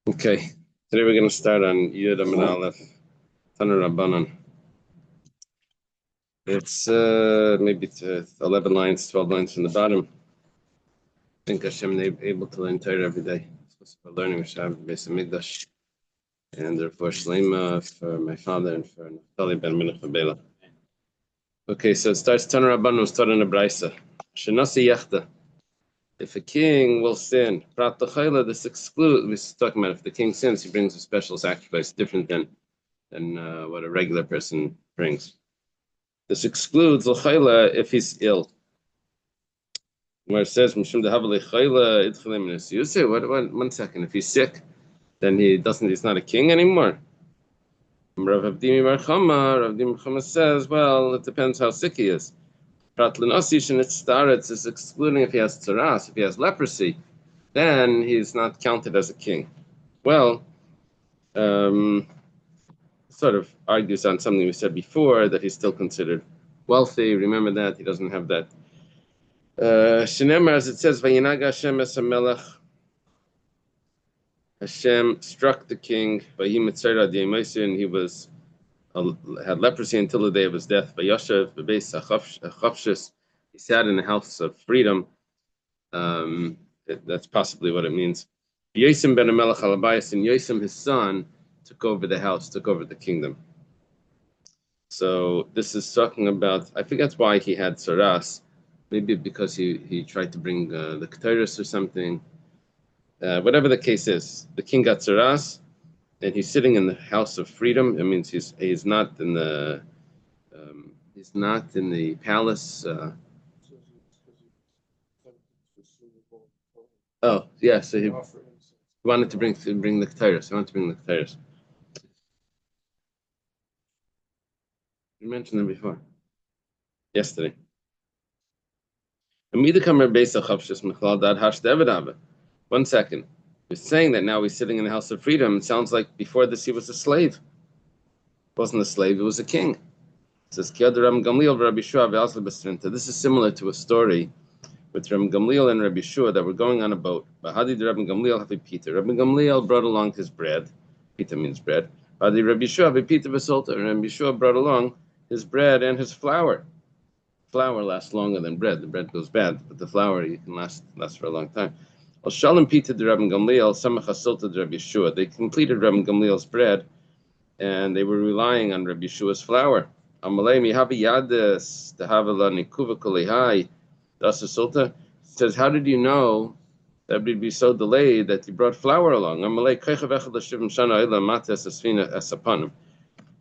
Okay, today we're going to start on Yud Amid Aleph, Tanur Rabbanan. It's maybe 11 lines, 12 lines from the bottom. I think Hashem is able to learn Torah every day. For learning Shav Beis Hamikdash, and therefore Shlema for my father and for Naftali ben Minach Bela. Okay, so it starts Tanur Rabbanan starting a brisa. Shenasi Yachta. If a king will sin, Prat L'Chayla, this excludes. We're talking about if the king sins, he brings a special sacrifice different than what a regular person brings. This excludes l'chayla if he's ill. Where it says mishum dehav l'chayla idchalim nesiyuse. What? 1 second. If he's sick, then he's not a king anymore. Rav Avdimi Bar Chama, Rav Avdimi Bar Chama says, well, it depends how sick he is. Prat l'nasish and its starets is excluding if he has tzaras, if he has leprosy, then he's not counted as a king. Well, sort of argues on something we said before, that he's still considered wealthy. Remember that he doesn't have that. Shenemar, as it says, Vayinag Hashem es hamelech. Hashem struck the king. Vayim etzera di'emosi, and he was had leprosy until the day of his death. Vayoshev bebeis hachafshus. He sat in the house of freedom. That's possibly what it means. Yosim ben Hamelech Alabayas, and Yosim, his son, took over the house, took over the kingdom. So this is talking about, I forget why he had saras. Maybe because he tried to bring the Ketores or something. Whatever the case is, the king got saras, and he's sitting in the house of freedom. It means he's not in the palace. Oh yeah, so he wanted to bring the Ketores. He wanted to bring the Ketores. You mentioned them before. Yesterday. 1 second. We're saying that now he's sitting in the house of freedom. It sounds like before this he was a slave. It wasn't a slave, it was a king. It says, this is similar to a story with Rabbi Gamliel and Rabbi Shua that were going on a boat. Rabbi Gamliel brought along his bread. Pita means bread. Rabbi Shua brought along his bread and his flour. Flour lasts longer than bread. The bread goes bad, but the flour you can last for a long time. Shalom Pita de Rabbi Gamliel, Samach Hasilta de Rabbi Shua. They completed Rabbi Gamliel's bread, and they were relying on Rabbi Shua's flour. Amalei mihavi yades tehavela nikuva kolihai dasasulta says, how did you know that we'd be so delayed that you brought flour along? Amalei keichav echad l'shivim shana ila mates asfina esapanim.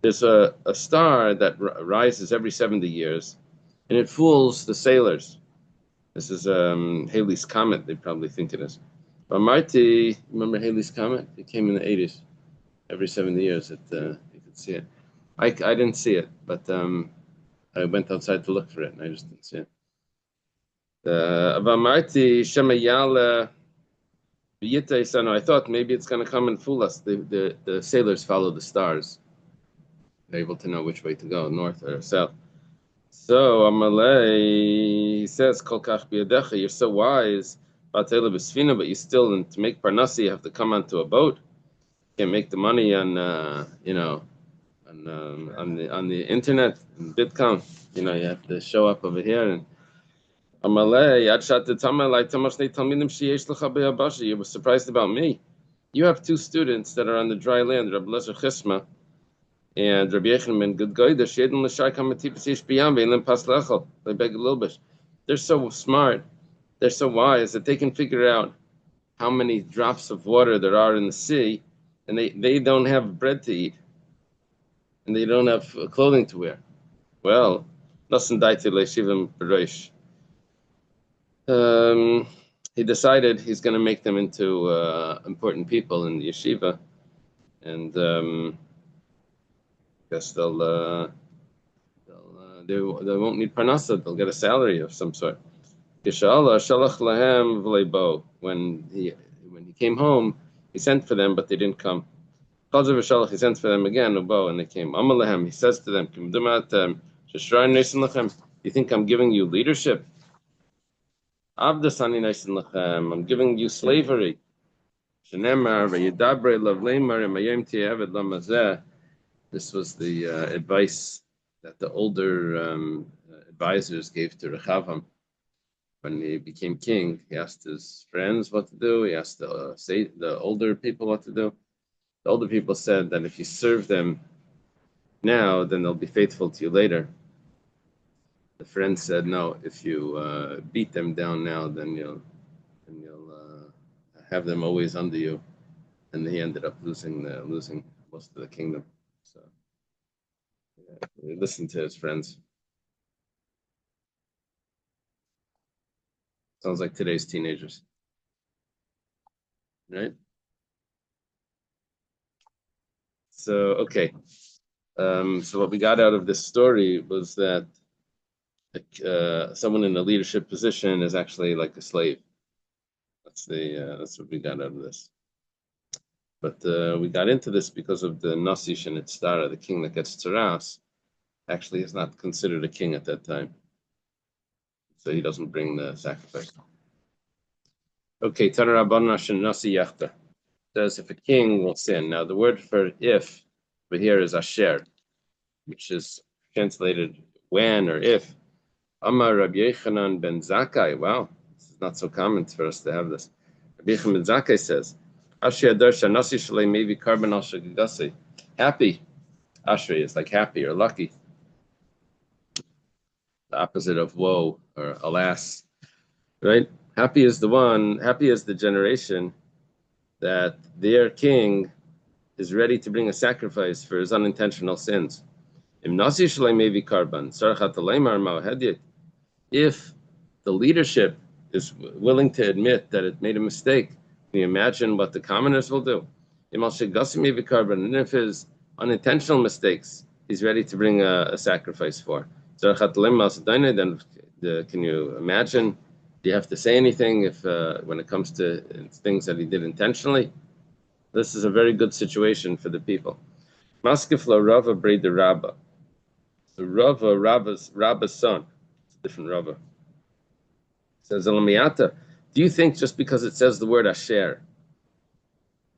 There's a star that rises every 70 years, and it fools the sailors. This is Halley's Comet, they probably think it is. But Marty, remember Halley's Comet? It came in the 80s. Every 70 years, you could see it. I didn't see it, but I went outside to look for it, and I just didn't see it. Marty, Shemayala, I thought maybe it's going to come and fool us. The sailors follow the stars. They're able to know which way to go, north or south. So Amalei, he says, Kol kach biyadecha, you're so wise, but you still, to make parnasi, you have to come onto a boat. You can't make the money on the internet, and Bitcoin. You have to show up over here. And Amalei, you were surprised about me. You have 2 students that are on the dry land, Rabbi Lezer Chisma and Rabbi Yechon ben Gudgoyda, Shedin l'shai kamatipus yesh biyam ve'elim pas lechel. They beg a little bit. They're so smart, they're so wise that they can figure out how many drops of water there are in the sea, and they don't have bread to eat, and they don't have clothing to wear. Well, nasan daiti le'shivim b'reish. He decided he's going to make them into important people in the yeshiva, and guess they won't need parnasa. They'll get a salary of some sort. When he came home, he sent for them, but they didn't come. He sent for them again, and they came. He says to them, you think I'm giving you leadership? I'm giving you slavery. This was the advice that the older advisors gave to Rechavam when he became king. He asked his friends what to do. He asked the older people what to do. The older people said that if you serve them now, then they'll be faithful to you later. The friends said, no, if you beat them down now, then you'll have them always under you. And he ended up losing most of the kingdom. So he listened to his friends. Sounds like today's teenagers, right? So okay. So what we got out of this story was that someone in a leadership position is actually like a slave. That's what we got out of this. But we got into this because of the Nasi Shenitztara, the king that gets tzaras, actually is not considered a king at that time. So he doesn't bring the sacrifice. Okay, Tana Rabbanah Shenasi Yachta says if a king will sin. Now the word for if but here is asher, which is translated when or if. Amar Rabbi Yechanan ben Zakkai. Wow, this is not so common for us to have this. Rabbi Yechanan ben Zakkai says, Asher Adar Shanasi Shalei Maybe Karban Al Shagigasi. Happy. Ashrei is like happy or lucky. The opposite of woe or alas. Right? Happy is the generation that their king is ready to bring a sacrifice for his unintentional sins. If the leadership is willing to admit that it made a mistake, can you imagine what the commoners will do? And if his unintentional mistakes, he's ready to bring a sacrifice for. Then can you imagine? Do you have to say anything if when it comes to things that he did intentionally? This is a very good situation for the people. Maskefla Rava Breda Rabba. So Rabba's son. It's a different Rava. Says Elamiyata, do you think just because it says the word Asher,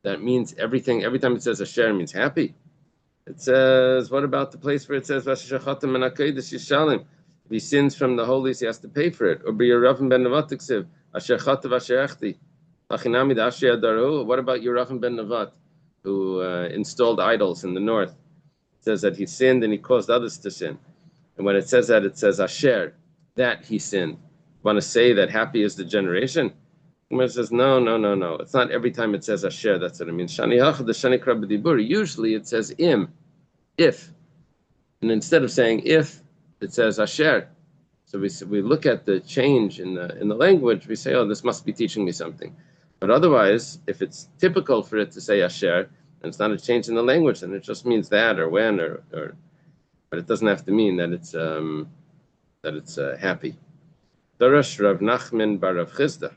that means everything, every time it says Asher means happy? It says, what about the place where it says If he sins from the holies, he has to pay for it. Or B'Yeravim ben Nevat Asher Chatav Asher Echti. What about Yeravim ben Nevat, who installed idols in the north? It says that he sinned and he caused others to sin. And when it says that, it says Asher, that he sinned. Want to say that happy is the generation? Gemara says, no. It's not every time it says Asher, that's what it means. Usually it says im, if. And instead of saying if, it says Asher. So we look at the change in the language, we say, oh, this must be teaching me something. But otherwise, if it's typical for it to say Asher, and it's not a change in the language, then it just means that or when or but it doesn't have to mean that it's happy. Darash Rav Nachman bar Rav Chizda.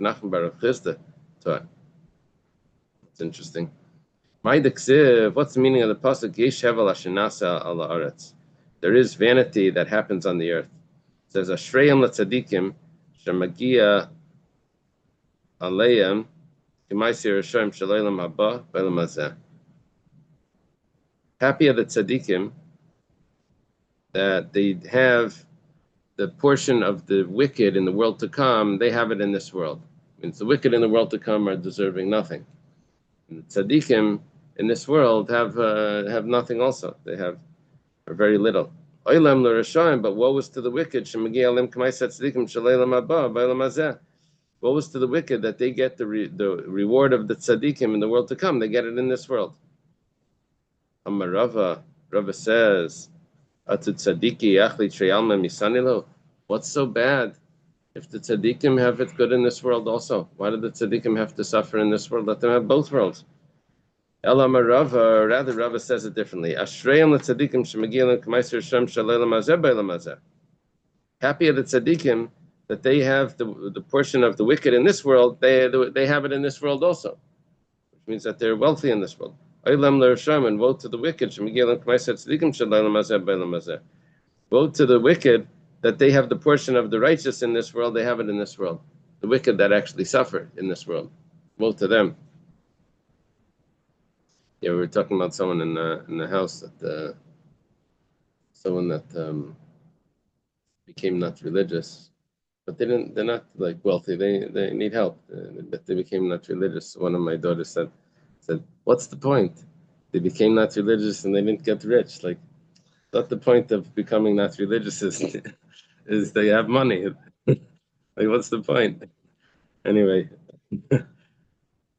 Nachman bar Rav Chizda taught. It's interesting. What's the meaning of the pasuk? Yesh hevel ashenasa ala aretz. There is vanity that happens on the earth. It says Ashreyim letzadikim shemagia aleim k'maisir Hashem shaleilam haba b'elam hazeh. Happy are the tzadikim that they have the portion of the wicked in the world to come, they have it in this world. It means the wicked in the world to come are deserving nothing. And the tzaddikim in this world have nothing also. They are very little. Oilam l'rashayim, but woe is to the wicked. Shemagi alim k'maisat tzaddikim shaleilam haba b'elam hazeh. Woe is to the wicked that they get the reward of the tzaddikim in the world to come. They get it in this world. Amar Rava says, what's so bad if the tzaddikim have it good in this world also? Why do the tzaddikim have to suffer in this world? Let them have both worlds. Elamar Rava, rather Rava says it differently. Ashreyim l'tzaddikim shemagilim k'maiser Hashem shaleilam hazeh b'elam hazeh. Happy are the tzaddikim that they have the portion of the wicked in this world. They have it in this world also, which means that they're wealthy in this world. Oilam l'rasham, and woe to the wicked. Woe to the wicked that they have the portion of the righteous in this world. They have it in this world. The wicked that actually suffer in this world. Woe to them. Yeah, we were talking about someone in the house that someone that became not religious, but they're not like wealthy. They need help, but they became not religious. One of my daughters said, "What's the point? They became not religious and they didn't get rich. Like, not the point of becoming not religious is they have money. Like, what's the point?" Anyway,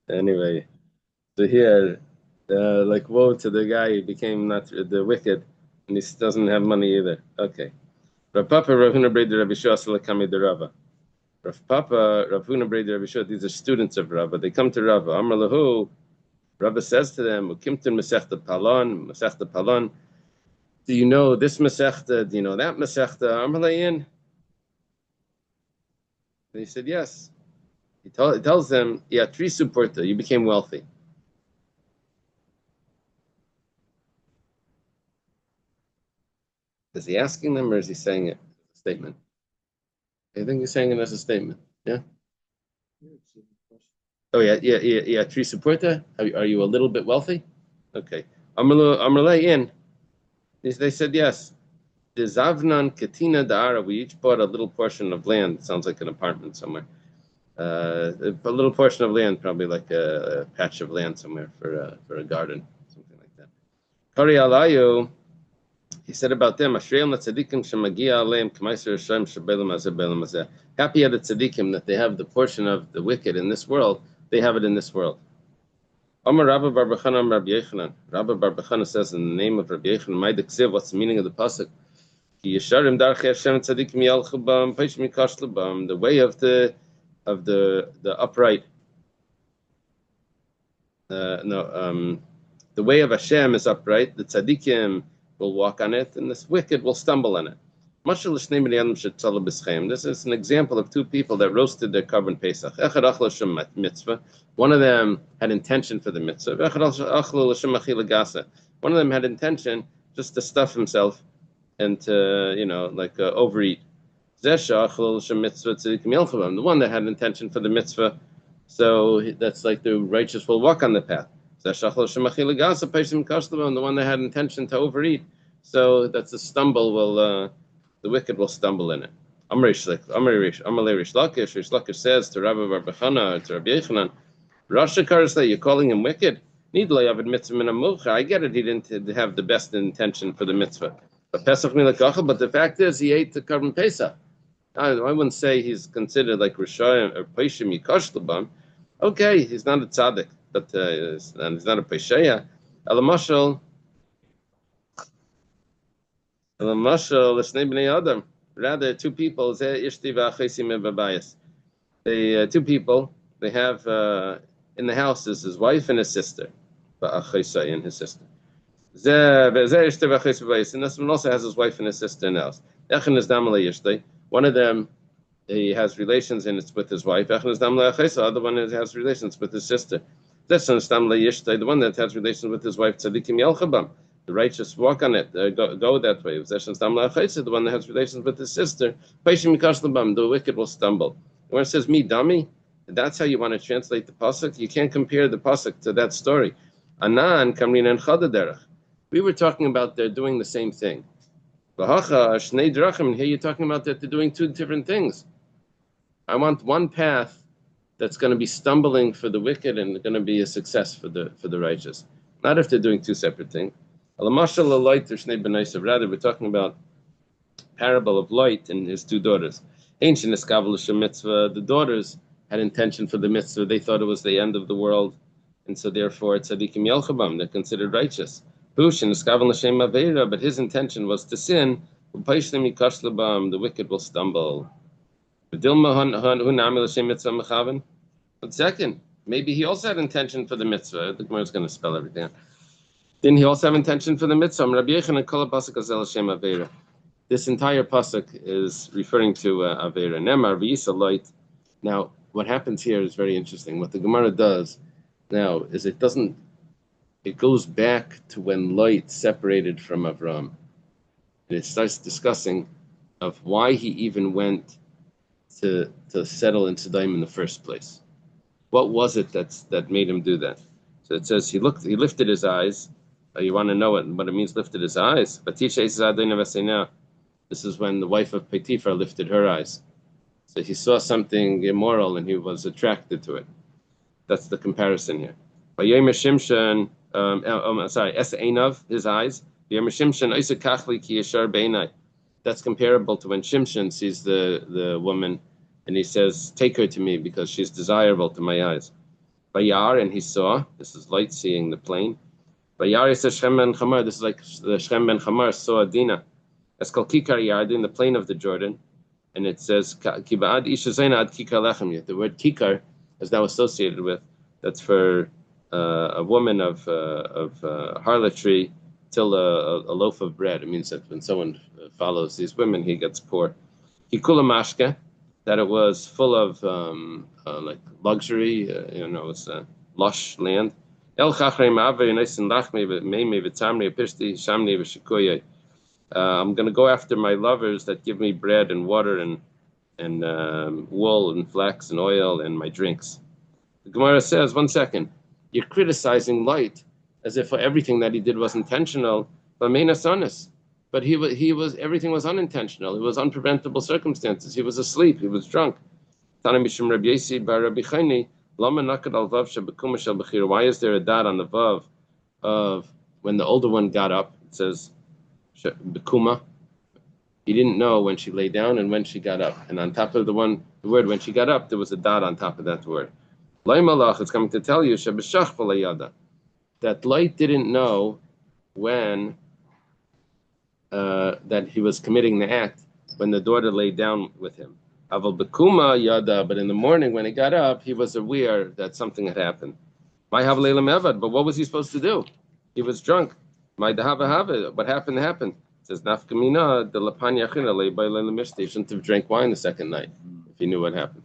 anyway, so here, like, woe to the guy who became not the wicked, and he doesn't have money either. Okay. Rav Papa, Rav Huna Breder, Rabbi Shua, Salakami de Rava. Rav Papa, Rav Huna Breder, Rabbi Shua, these are students of Rava. They come to Rava. Amar Lahu, Rava says to them, Ukimtun Masechta Palon. Do you know this Masechta? Do you know that Masechta? Amar Layin. He said, yes. He tells them, Yatrisu Porta, you became wealthy. Is he asking them or is he saying it as a statement? I think he's saying it as a statement. Yeah. Oh yeah. Teresa Puerta, are you a little bit wealthy? Okay. Amarle in. They said yes. The Zavnan Katina Da'ara, we each bought a little portion of land. Sounds like an apartment somewhere. A little portion of land, probably like a patch of land somewhere for a garden, something like that. Kari Alayo, he said about them, Happy are the tzaddikim that they have the portion of the wicked in this world, they have it in this world. Amar Rabba Bar Bechana Rabbi Yechanan. Rabba Bar Bechana says in the name of Rabbi Yechanan, Mai Deksiv, what's the meaning of the pasuk? Ki Yesharim Darchei Hashem tzaddikim yalchu bam, peishim yikashlu bam, the way of the upright. The way of Hashem is upright. The tzaddikim will walk on it, and this wicked will stumble on it. This is an example of two people that roasted their korban Pesach. One of them had intention for the mitzvah. One of them had intention just to stuff himself and to, overeat. The one that had intention for the mitzvah, so that's like the righteous will walk on the path. The one that had intention to overeat, so that's a stumble. The wicked will stumble in it. Rish Lakish says to Rabbi Bar Bechana, to Rabbi Yechanan, Rasha Karsle, you're calling him wicked? I get it, he didn't have the best intention for the mitzvah. But the fact is, he ate the korban Pesach. I wouldn't say he's considered like Rishayim or Peishim Yikash Labam. Okay, he's not a tzaddik, but he's not a Peishaya. Alamashal, L'shnei b'nei Adam. Rather, two people. Two people. They have in the house is his wife and his sister, and his sister. And this one also has his wife and his sister in the house. One of them, he has relations and it's with his wife. The other one has relations with his sister. The one that has relations with his wife, the righteous walk on it, go that way. The one that has relations with his sister, the wicked will stumble. When it says, me dummy, that's how you want to translate the pasuk. You can't compare the pasuk to that story. Anan, Kamrin, and Chadaderach. We were talking about they're doing the same thing. And here you're talking about that they're doing two different things. I want one path that's going to be stumbling for the wicked and going to be a success for the righteous. Not if they're doing two separate things. Rather, we're talking about parable of Lot and his two daughters. The daughters had intention for the mitzvah. They thought it was the end of the world, and so therefore tzaddikim yelchabam, they're considered righteous. But his intention was to sin. The wicked will stumble. But second, maybe he also had intention for the mitzvah. The Gemara is going to spell everything out. Didn't he also have intention for the mitzvah? This entire pasuk is referring to Avera. Nemar v'yisa light. Now, what happens here is very interesting. What the Gemara does now is it goes back to when Lot separated from Avram. And it starts discussing of why he even went to settle in Sodom in the first place. What was it that made him do that? So it says he lifted his eyes. You want to know what it means, lifted his eyes? This is when the wife of Potiphar lifted her eyes. So he saw something immoral and he was attracted to it. That's the comparison here. Shimshon, Es Einav, his eyes. That's comparable to when Shimshon sees the woman and he says, take her to me because she's desirable to my eyes. Bayar, and he saw, this is light seeing the plain. Bayar is Shem ben Chamar, this is like the Shem ben Chamar saw Dina. Eskal Kikar Yard in the plain of the Jordan. And it says, Kiba'ad Ishazaina ad Kikar Lechem. The word Kikar is now associated with, that's for a woman of harlotry till a loaf of bread. It means that when someone follows these women, he gets poor. Kikula Mashke, that it was full of like luxury, it's lush land. I'm going to go after my lovers that give me bread and water and wool and flax and oil and my drinks. The Gemara says, 1 second, you're criticizing light as if everything that he did was intentional, but he was everything was unintentional. It was unpreventable circumstances. He was asleep. He was drunk. Why is there a dot on the vav of when the older one got up? It says bekuma. He didn't know when she lay down and when she got up. And on top of the word when she got up, there was a dot on top of that word. It's coming to tell you that light didn't know when that he was committing the act when the daughter lay down with him. Aval bekuma yada, but in the morning when he got up, he was aware that something had happened. But what was he supposed to do? He was drunk. What happened happened. It says nafkamina de lapan yachina le he shouldn't have drank wine the second night if he knew what happened.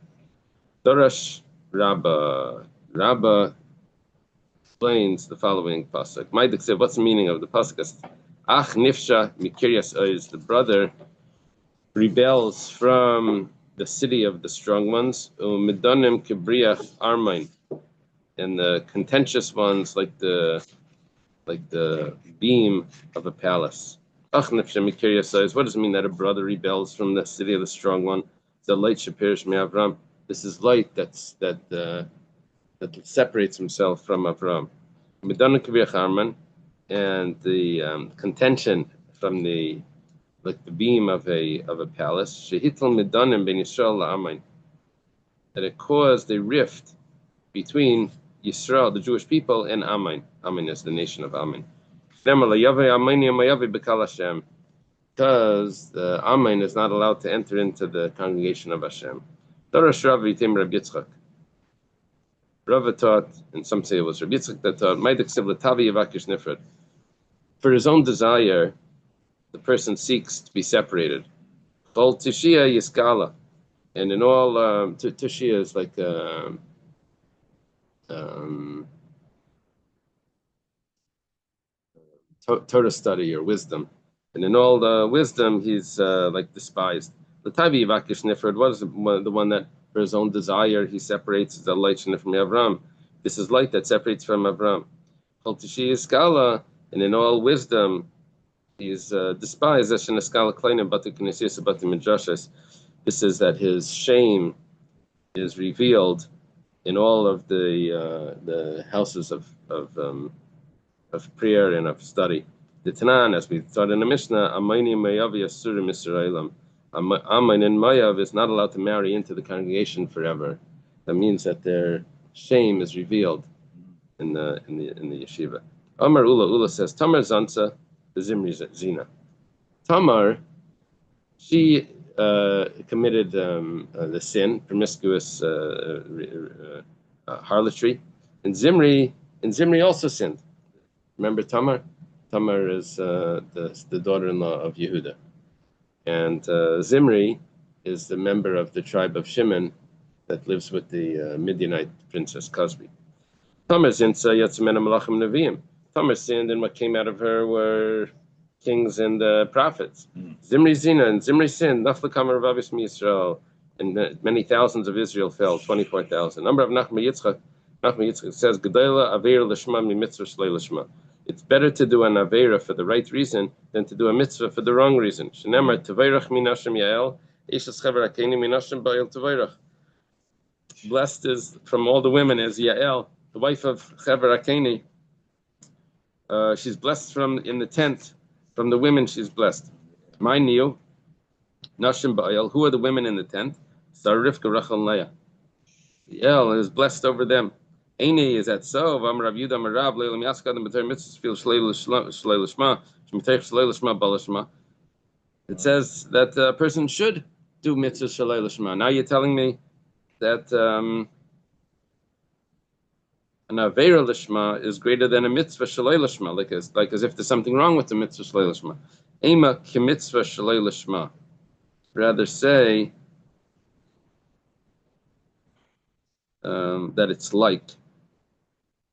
Dorash Rabba explains the following pasuk. Maidik said, what's the meaning of the pasuk? Ach nifsha mikiryas oiz, the brother rebels from the city of the strong ones. Umidanim kibriach armain, and the contentious ones like the beam of a palace. Ach nifsha mikiryas oiz. What does it mean that a brother rebels from the city of the strong one? The light shapirish mi Avram. This is light that separates himself from Avram. Midanim kibriach armain. And the contention from the beam of a palace, shehitl midanim ben Yisrael la'amain, that it caused a rift between Yisrael, the Jewish people, and Amain. Amain is the nation of Amain. Because the Amain is not allowed to enter into the congregation of Hashem. Rava taught, and some say it was Rabbi Yitzchak that taught, for his own desire, the person seeks to be separated. Kol tishia yiskala, and in all, tishia is like Torah study or wisdom, and in all the wisdom, he's like despised. The tavi yivakish nifrad was the one that for his own desire he separates the light from Avram. This is light that separates from Avram. Kol tishia yiskala. And in all wisdom, he's despised. This is that his shame is revealed in all of the houses of prayer and of study. The Tanan, as we thought in the Mishnah, Amain and Mayav is not allowed to marry into the congregation forever. That means that their shame is revealed in the yeshiva. Amar Ula says, Tamar Zansa, the Zimri Zina. Tamar, she committed the sin, promiscuous harlotry, and Zimri also sinned. Remember Tamar? Tamar is the daughter-in-law of Yehuda, and Zimri is the member of the tribe of Shimon that lives with the Midianite princess Cosby. Tamar Zinsa Yatzimena Malachim Neviim. Tamar sinned, and what came out of her were kings and prophets. Zimri Zina, and Zimri sinned. Naflakamar Vavis Mi Yisrael, and many thousands of Israel fell, 24,000. Number of Nachma Yitzchak, It says, "Gedela avera lishma mi mitzvah shlei lishma." It's better to do an avera for the right reason than to do a mitzvah for the wrong reason. Shenemar tevayrach minashim yael, ishes chaver akeni minashim ba'il tevayrach. Blessed is from all the women is Yael, the wife of Chaver Akeni. She's blessed from in the tent. From the women, she's blessed. My new Nashim Ba'el. Who are the women in the tent? Sarah, Rivka, Rachel, and Leah. Yael is blessed over them. Eini is at Sov. Am Rav Yudah Marav Leilam Yaskadam B'Ter Mitzvah Fil Shlei Lishma Shmitech Shlei Lishma Balishma. It says that a person should do Mitzvah Shlei Lishma. Now you're telling me that an Aveira Lishma is greater than a Mitzvah Shalei Lishma, like as if there's something wrong with the Mitzvah Shalei Lishma. Ema ki Mitzvah Shalei Lishma. Rather say that it's like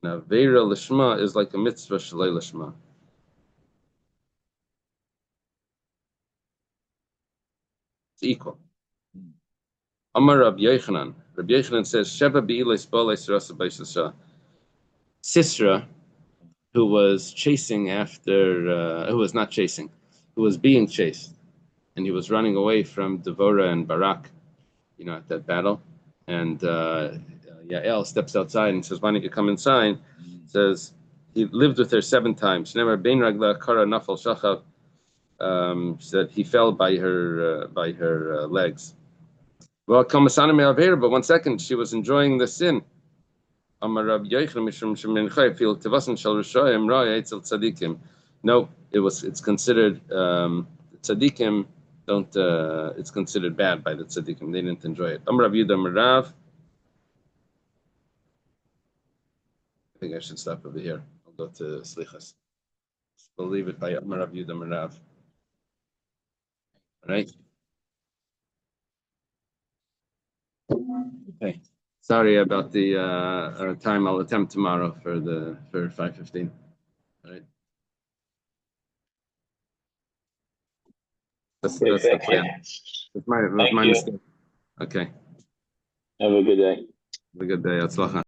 an Aveira Lishma is like a Mitzvah Shalei Lishma. It's equal. Amar Rabbi Yochanan. Rabbi Yochanan says, Sheva bi'ilis b'olei rasa b'yisasha. Sisra, who was chasing after, who was not chasing, who was being chased, and he was running away from Devorah and Barak, at that battle. And Yael steps outside and says, "Why don't you come inside?" Says he lived with her 7 times. Never bein ragla kara nafal shachav. Said he fell by her legs. Well, but 1 second, she was enjoying the sin. No, it's considered tzaddikim don't. It's considered bad by the tzaddikim. They didn't enjoy it. Rav Yudah Merav. I think I should stop over here. I'll go to Slichas. We'll leave it by Rav Yudah Merav. All right. Okay. Sorry about the time. I'll attempt tomorrow for 5:15. All right. That's the plan. That's my mistake. Okay. Have a good day. Have a good day.